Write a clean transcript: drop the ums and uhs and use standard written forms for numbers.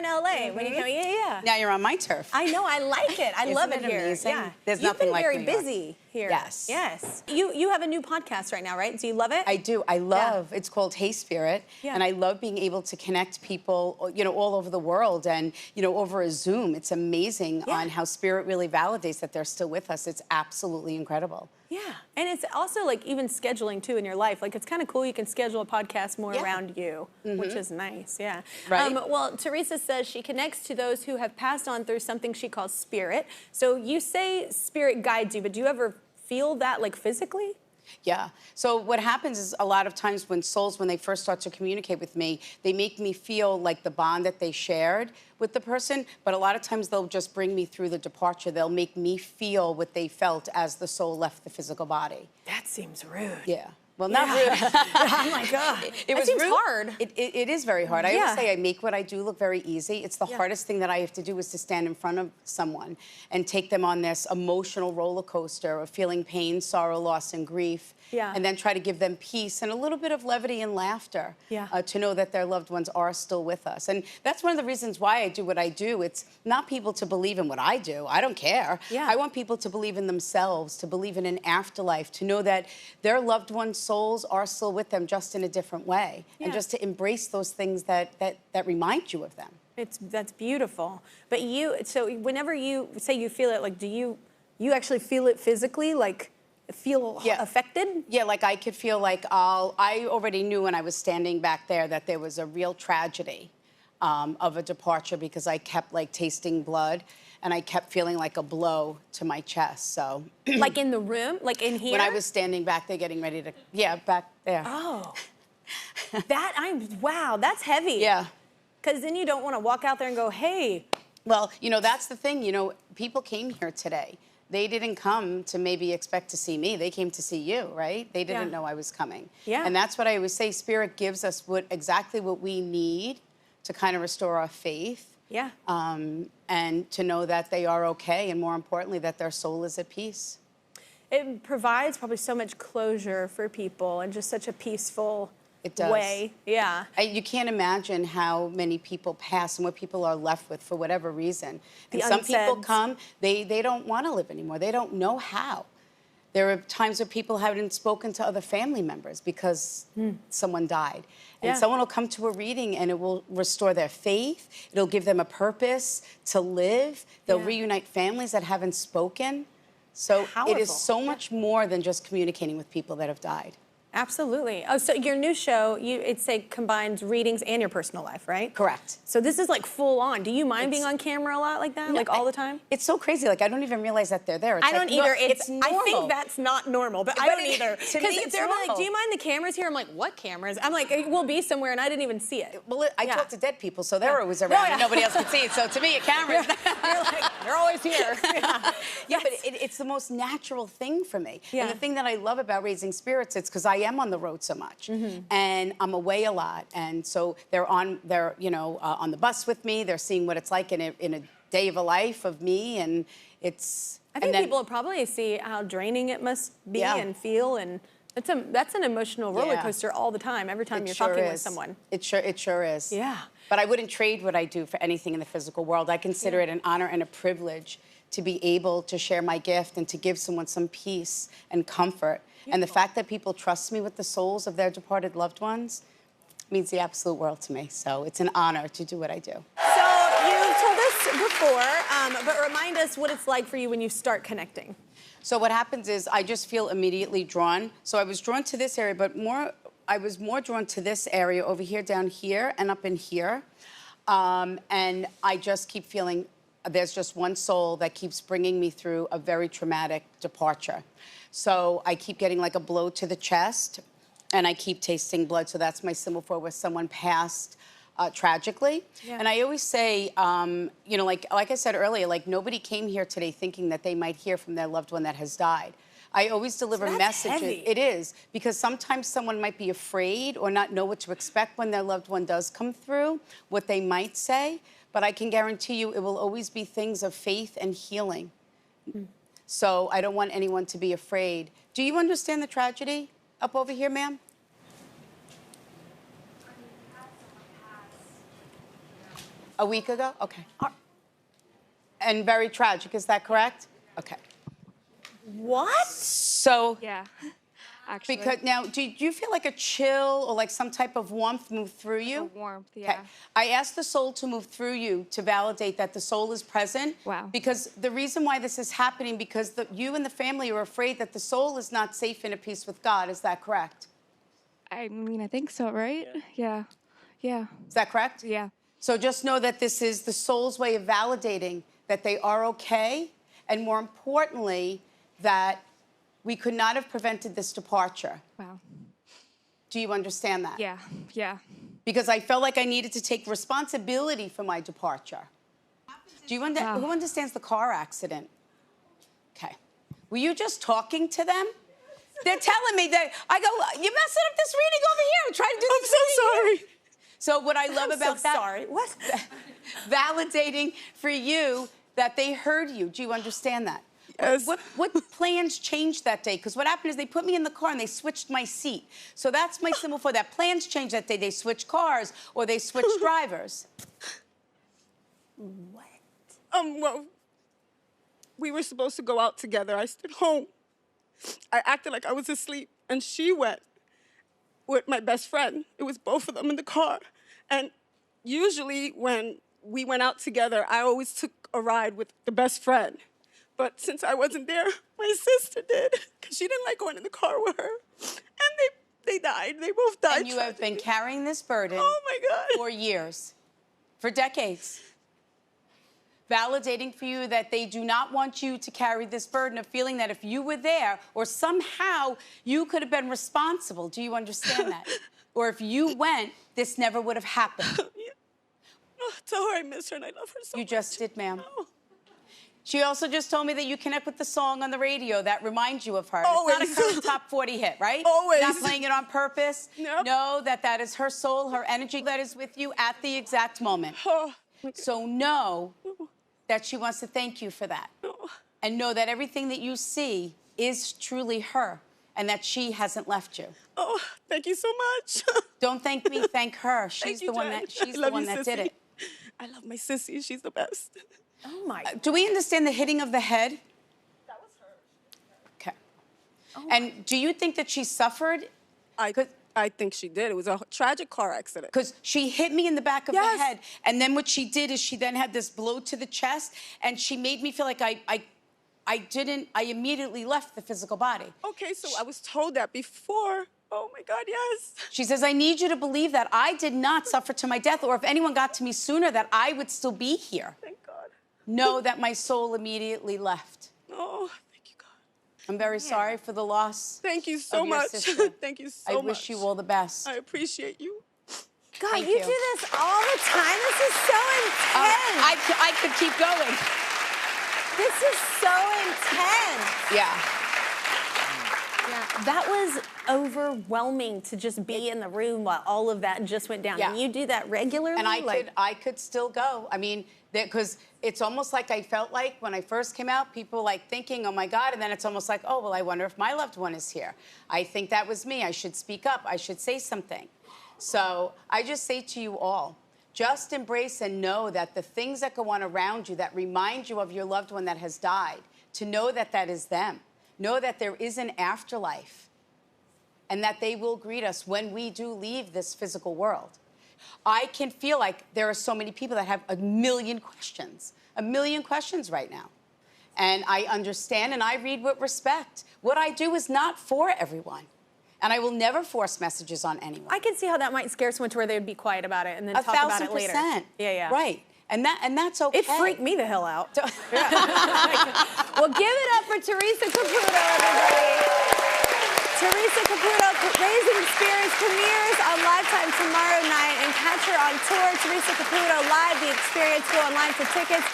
in LA. When you come, yeah. Now you're on my turf. I know, I like it. I love it here. Amazing? Yeah. There's nothing like You've New been York. very busy here. Yes. Yes. You have a new podcast right now, right? Do you love it? I do. I love, it's called Hey Spirit, and I love being able to connect people, you know, all over the world and, you know, over a Zoom. It's amazing on how Spirit really validates that they're still with us. It's absolutely incredible. Yeah, and it's also like even scheduling too in your life. Like it's kind of cool. You can schedule a podcast more around you, which is nice. Yeah. Right. Well, Theresa says she connects to those who have passed on through something she calls spirit. So you say spirit guides you, but do you ever feel that like physically? Yeah. So what happens is a lot of times when souls, when they first start to communicate with me, they make me feel like the bond that they shared with the person. But a lot of times they'll just bring me through the departure. They'll make me feel what they felt as the soul left the physical body. That seems rude. Yeah. Well, not rude. Oh my God. It seems rude. hard. It is very hard. I always say I make what I do look very easy. It's the hardest thing that I have to do is to stand in front of someone and take them on this emotional roller coaster of feeling pain, sorrow, loss, and grief. And then try to give them peace and a little bit of levity and laughter to know that their loved ones are still with us. And that's one of the reasons why I do what I do. It's not people to believe in what I do. I don't care. I want people to believe in themselves, to believe in an afterlife, to know that their loved ones' souls are still with them, just in a different way. And just to embrace those things that remind you of them. That's beautiful. But so whenever you say you feel it, like, do you actually feel it physically? Like, feel affected? Yeah, like I could feel like I already knew when I was standing back there that there was a real tragedy of a departure because I kept like tasting blood and I kept feeling like a blow to my chest, so. Like in the room? Like in here? When I was standing back there getting ready to, back there. Oh. Wow, that's heavy. Yeah. Because then you don't want to walk out there and go, hey. Well, you know, that's the thing, you know, people came here today. They didn't come to maybe expect to see me. They came to see you, right? They didn't know I was coming. Yeah. And that's what I always say, Spirit gives us exactly what we need to kind of restore our faith. Yeah. And to know that they are okay, and more importantly, that their soul is at peace. It provides probably so much closure for people and just such a peaceful way. Yeah. You can't imagine how many people pass and what people are left with for whatever reason. And some people come, they don't want to live anymore. They don't know how. There are times where people haven't spoken to other family members because someone died. And someone will come to a reading and it will restore their faith. It'll give them a purpose to live. They'll reunite families that haven't spoken. So it is so much more than just communicating with people that have died. Absolutely. Oh, so your new show, it combines readings and your personal life, right? Correct. So this is like full on. Do you mind being on camera a lot like that? No, like all the time? It's so crazy. Like I don't even realize that they're there. It's I don't either. It's normal. I think that's not normal, but I don't either. To me, it's they're normal. like, do you mind the cameras here? I'm like, what cameras? I'm like, we'll be somewhere and I didn't even see it. Well, I talk to dead people, so they're always around and nobody else can see it. So to me, a camera. You're like, they're always here. But it's the most natural thing for me. And the thing that I love about Raising Spirits, it's because I am on the road so much. And I'm away a lot, and so they're on the bus with me. They're seeing what it's like in a day of a life of me, and it's. I think people probably see how draining it must be and feel, and that's an emotional roller coaster all the time. Every time you're talking with someone, it sure is. Yeah. But I wouldn't trade what I do for anything in the physical world. I consider it an honor and a privilege to be able to share my gift and to give someone some peace and comfort. And the fact that people trust me with the souls of their departed loved ones means the absolute world to me. So it's an honor to do what I do. So you told us before, but remind us what it's like for you when you start connecting. So what happens is I just feel immediately drawn. So I was drawn to this area, but I was more drawn to this area over here, down here, and up in here. And I just keep feeling there's just one soul that keeps bringing me through a very traumatic departure. So I keep getting like a blow to the chest, and I keep tasting blood. So that's my symbol for where someone passed tragically. And I always say, you know, like I said earlier, like nobody came here today thinking that they might hear from their loved one that has died. I always deliver messages. Heavy. It is, because sometimes someone might be afraid or not know what to expect when their loved one does come through, what they might say. But I can guarantee you it will always be things of faith and healing. So I don't want anyone to be afraid. Do you understand the tragedy up over here, ma'am? A week ago? Okay. And very tragic, is that correct? Okay. What? So, Yeah, actually. because now, do you feel like a chill or like some type of warmth move through you? A warmth, yeah. Okay. I asked the soul to move through you to validate that the soul is present. Wow. Because the reason why this is happening, because you and the family are afraid that the soul is not safe and at peace with God. Is that correct? I mean, I think so, right? Yeah. Yeah. Is that correct? Yeah. So just know that this is the soul's way of validating that they are okay, and more importantly, that we could not have prevented this departure. Wow. Do you understand that? Yeah. Yeah. Because I felt like I needed to take responsibility for my departure. Do you Wow. Who understands the car accident? Okay. Were you just talking to them? They're telling me that I go, you're messing up this reading over here. I'm trying to do this. I'm so sorry. So what I love about so that, sorry. What? validating for you that they heard you. Do you understand that? Yes. What plans changed that day? Because what happened is they put me in the car and they switched my seat. So that's my symbol for that. Plans changed that day. They switched cars or they switched drivers. What? Well, we were supposed to go out together. I stayed home. I acted like I was asleep, and she went with my best friend. It was both of them in the car. And usually when we went out together, I always took a ride with the best friend. But since I wasn't there, my sister did, because she didn't like going in the car with her. And they died. They both died. And you have been carrying this burden Oh, my God. for years, for decades. Validating for you that they do not want you to carry this burden of feeling that if you were there or somehow you could have been responsible. Do you understand that? Or if you went, this never would have happened. Yeah. Oh, tell her I miss her and I love her so You much. just did, ma'am. Oh. She also just told me that you connect with the song on the radio that reminds you of her. Always. It's not a current top 40 hit, right? Always. Not playing it on purpose. Nope. Know that that is her soul, her energy that is with you at the exact moment. Oh. So know that she wants to thank you for that. Oh. And know that everything that you see is truly her and that she hasn't left you. Oh, thank you so much. Don't thank me, thank her. She's Thank you, the one Jen. that she's I the love one you, that did sissy. it. I love my sissy. She's the best. Oh my. Do we understand the hitting of the head? That was her. Okay. And do you think that she suffered? I think she did. It was a tragic car accident. Because she hit me in the back of Yes. the head, and then what she did is she then had this blow to the chest, and she made me feel like I immediately left the physical body. Okay, so I was told that before. Oh my God, yes. She says, I need you to believe that I did not suffer to my death, or if anyone got to me sooner, that I would still be here. Thank God. Know that my soul immediately left. Oh, thank you, God. I'm very sorry for the loss. Thank you so of your much. sister. Thank you I so much. wish you all the best. I appreciate you. God, Thank you you. do this all the time. This is so intense. I could keep going. This is so intense. Yeah. Yeah, that was overwhelming to just be in the room while all of that just went down. Yeah. And you do that regularly? And I could still go. I mean, because it's almost like I felt like when I first came out, people like thinking, oh my God, and then it's almost like, oh, well, I wonder if my loved one is here. I think that was me. I should speak up. I should say something. So I just say to you all, just embrace and know that the things that go on around you that remind you of your loved one that has died, to know that that is them. Know that there is an afterlife and that they will greet us when we do leave this physical world. I can feel like there are so many people that have a million questions right now. And I understand and I read with respect. What I do is not for everyone. And I will never force messages on anyone. I can see how that might scare someone to where they would be quiet about it and then talk about it later. 1,000%. Yeah. Right. And that's okay. It freaked me the hell out. Well, give it up for Theresa Caputo, everybody. Theresa Caputo, Raising Spirits, premieres on Lifetime tomorrow night, and catch her on tour. Theresa Caputo live, the experience. Go online for tickets.